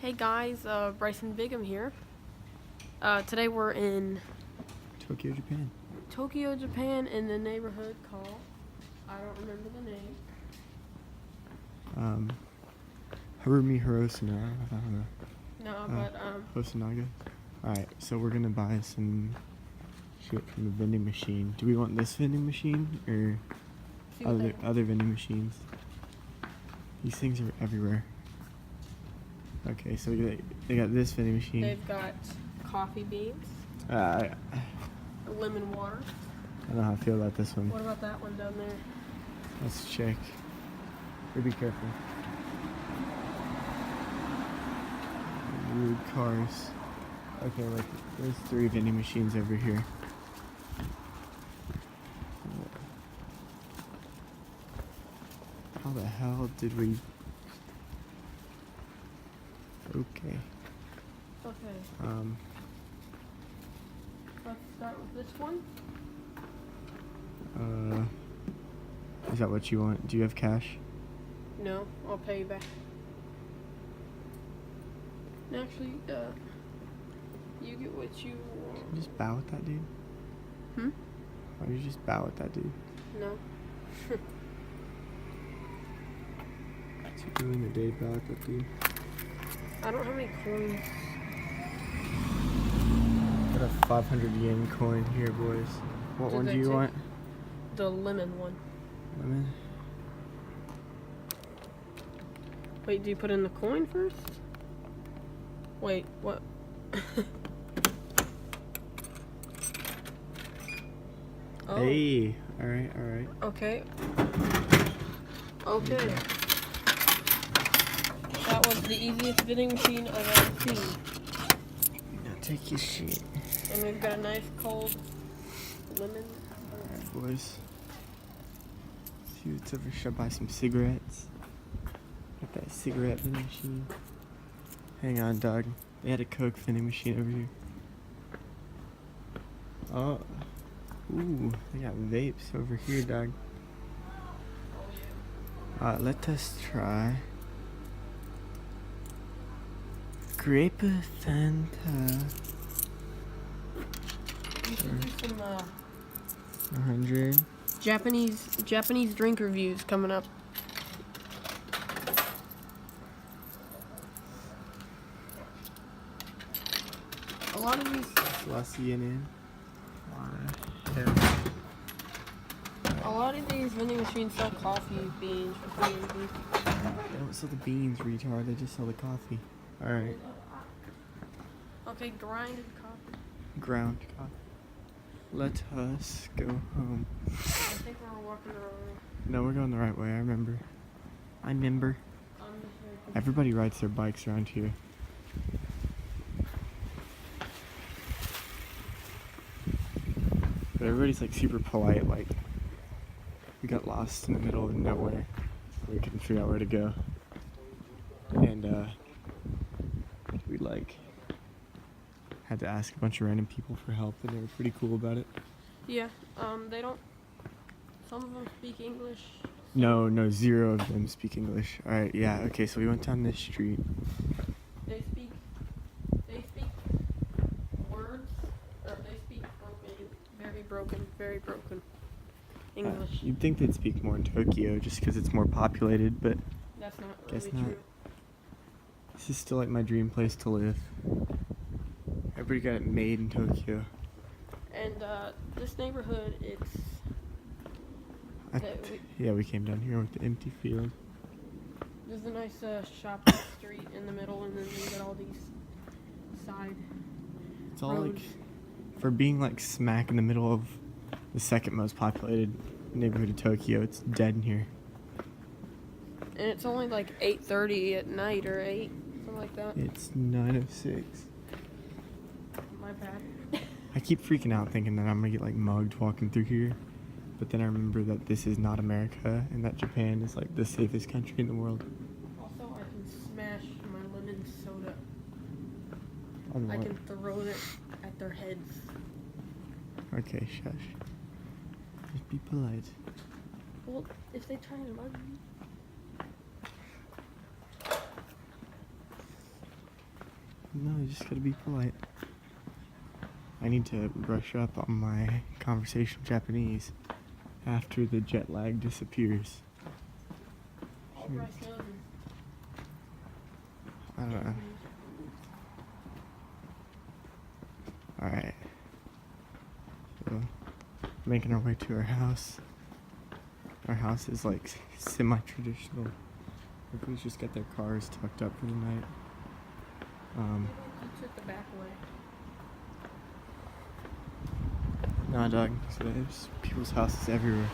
Hey guys, Bryson Bigham here. Today we're in Tokyo, Japan. Tokyo, Japan, in the neighborhood called, I don't remember the name. Harumi Hirosuna, I don't know. No, Hosonaga. Alright, so we're gonna buy some shit from the vending machine. Do we want this vending machine or other vending machines? These things are everywhere. Okay, so they got this vending machine. They've got coffee beans, lemon water. I don't know how I feel about this one. What about that one down there? Let's check. Be careful. Rude cars. Okay, look, there's 3 vending machines over here. How the hell did we... Okay. Let's start with this one. Is that what you want? Do you have cash? No, I'll pay you back. Actually, you get what you want. Can you just bow with that dude? Why don't you just bow with that dude? No. What's he doing today? Bow with that dude? I don't have any coins. Got a 500 yen coin here, boys. What one do you want? The lemon one. Lemon? Wait, do you put in the coin first? Wait, what? Oh. Hey, alright. Okay. That was the easiest vending machine I've ever seen. Now take your shit. And we've got a nice cold lemon. Alright, boys. See what's over here. Should I buy some cigarettes? Got that cigarette vending machine. Hang on, dog. They had a Coke vending machine over here. Oh. Ooh, they got vapes over here, dog. Let us try Grape Fanta. You should do some 100. Japanese drink reviews coming up. A lot of these. Lassi in. A lot of these vending machines sell coffee beans for free. They don't sell the beans, retard. They just sell the coffee. Alright. Okay, grinded coffee. Ground coffee. Let us go home. I think we're walking the wrong way. No, we're going the right way. I remember. Everybody rides their bikes around here. But everybody's like super polite. Like, we got lost in the middle of nowhere. We couldn't figure out where to go. And we like had to ask a bunch of random people for help, and they were pretty cool about it. Yeah, they don't. Some of them speak English. No, 0 of them speak English. Alright, yeah, okay, so we went down this street. They speak words, or they speak very broken English. You'd think they'd speak more in Tokyo just because it's more populated, but That's not guess really not. true. This is still like my dream place to live. Everybody got it made in Tokyo. And this neighborhood, We came down here with the empty field. there's a nice shopping street in the middle, and then you got all these side It's all roads. like, for being like smack in the middle of the second most populated neighborhood of Tokyo, it's dead in here. And it's only like 8:30 at night, or 8, something like that. It's 9:06. My bad. I keep freaking out thinking that I'm gonna get like mugged walking through here. But then I remember that this is not America and that Japan is like the safest country in the world. Also, I can smash my lemon soda. On I what? can throw it at their heads. Okay, shush. Just be polite. Well, if they try and mug me. No, you just gotta be polite. I need to brush up on my conversational Japanese after the jet lag disappears. I don't know. Alright. So, making our way to our house. Our house is like semi-traditional. Everybody's just got their cars tucked up for the night. You took the back way. Nah, dog. So there's people's houses everywhere.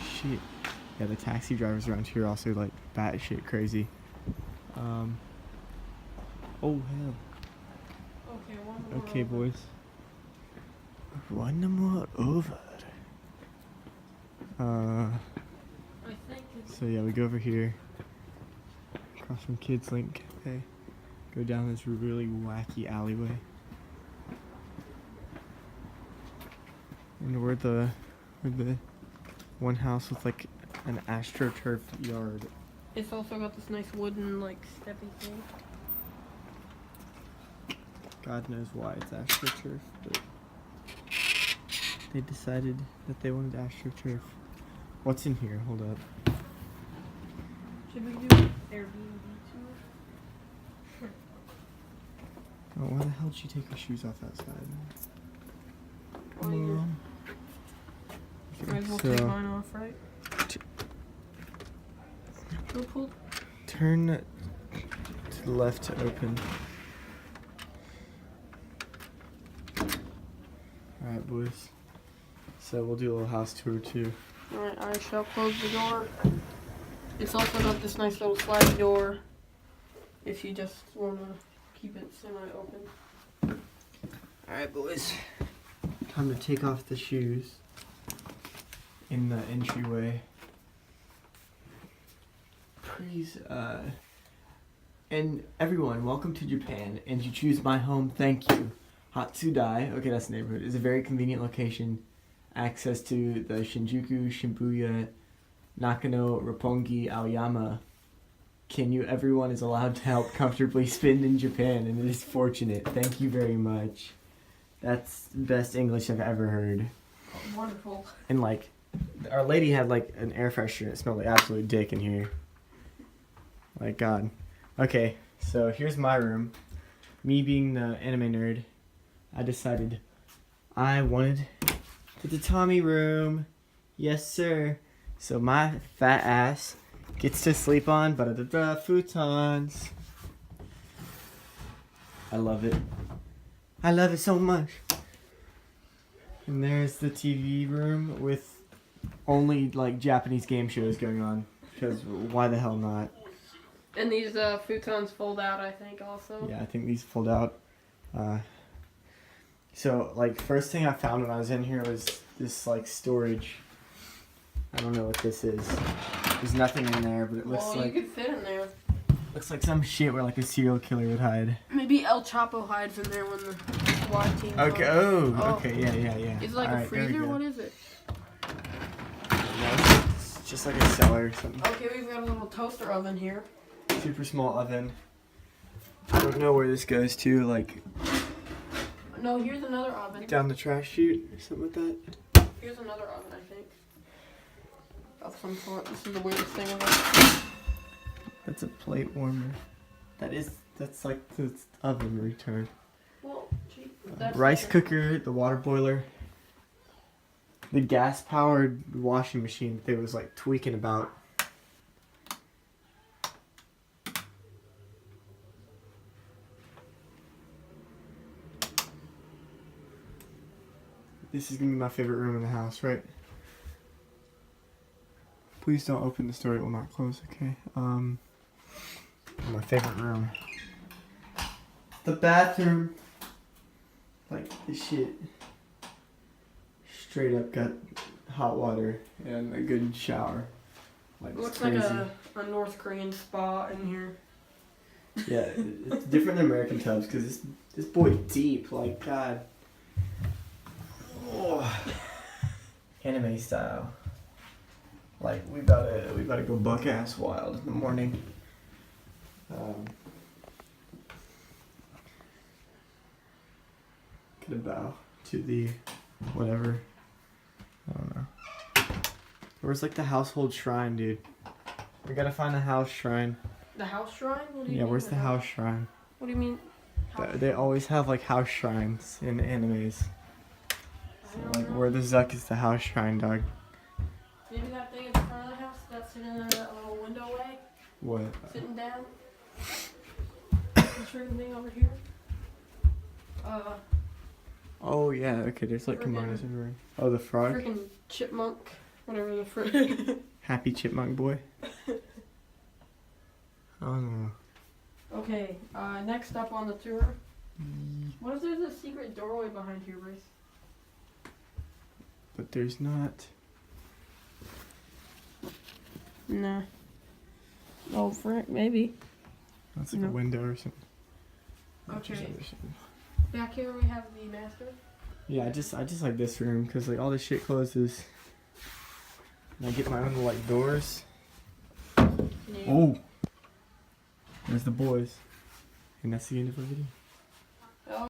Shit. Yeah, the taxi drivers around here are also like batshit crazy. Oh hell. Okay, one more. Okay, over. boys. One more over. I think it's... So yeah, we go over here, across from Kids Link Cafe, go down this really wacky alleyway, and we're the one house with like an astroturf yard. It's also got this nice wooden, like, steppy thing. God knows why it's astroturf, but they decided that they wanted astroturf. What's in here? Hold up. Should we do Airbnb tour? Oh, why the hell did you take your shoes off outside? Well, you Mom. might as well take mine off, right? Go pull. Turn to the left to open. Alright, boys. So we'll do a little house tour too. Alright, I shall close the door. It's also got this nice little sliding door if you just want to keep it semi-open. Alright, boys. Time to take off the shoes in the entryway. Please, and everyone, welcome to Japan, and you choose my home, thank you. Hatsudai, okay, that's the neighborhood, is a very convenient location. Access to the Shinjuku, Shibuya, Nakano, Roppongi, Aoyama. Everyone is allowed to help comfortably spend in Japan, and it is fortunate. Thank you very much. That's the best English I've ever heard. Oh, wonderful. And like, our lady had like an air freshener. It smelled like absolute dick in here. Like God. Okay, so here's my room. Me being the anime nerd, I decided I wanted the tatami room. Yes, sir. So my fat ass gets to sleep on futons. I love it. I love it so much. And there's the TV room with only like Japanese game shows going on. Because why the hell not? And these futons fold out, I think, also. Yeah, I think these fold out. So, like, first thing I found when I was in here was this, like, storage. I don't know what this is. There's nothing in there, but it looks well, like... you could fit in there. Looks like some shit where, like, a serial killer would hide. Maybe El Chapo hides in there when the SWAT team Okay, comes. okay, yeah. Is it like All a right, there we freezer? go. What is it? No, it's just like a cellar or something. Okay, we've got a little toaster oven here. Super small oven. I don't know where this goes to, like... No, here's another oven. Down the trash chute or something like that. Here's another oven, I think. Of some sort. This is the weirdest thing ever. That's a plate warmer. That's like the oven return. Well, gee, that's Rice like cooker, the water boiler, the gas powered washing machine that they was like tweaking about. This is gonna be my favorite room in the house, right? Please don't open this door, it will not close, okay? My favorite room. The bathroom. Like, this shit. Straight up got hot water and a good shower. Like, It it's looks crazy. like a North Korean spa in here. Yeah, it's different than American tubs because this boy deep, like, God. Oh. Anime style. Like, we about to go buck ass wild in the morning. bow to the whatever. I don't know. Where's like the household shrine, dude? We gotta find the house shrine. The house shrine? What do you Yeah, mean where's the house shrine? What do you mean? They always have like house shrines in animes. So, like where the Zuck is the house shrine, dog. Maybe that thing in front of the house that's sitting in that little window way? What? Sitting down? This ring thing over here? Oh yeah, okay, there's like kimonos everywhere. Oh, the frog? Freaking chipmunk. Whatever the frick. Happy chipmunk boy. Oh no. Okay, next up on the tour. What if there's a secret doorway behind here, Bryce? But there's not. Nah. Oh, frick, maybe. That's like No. a window or something. Okay. Back here we have the master. Yeah, I just like this room because like all this shit closes. And I get my own like doors. Yeah. Oh, there's the boys, and that's the end of our video.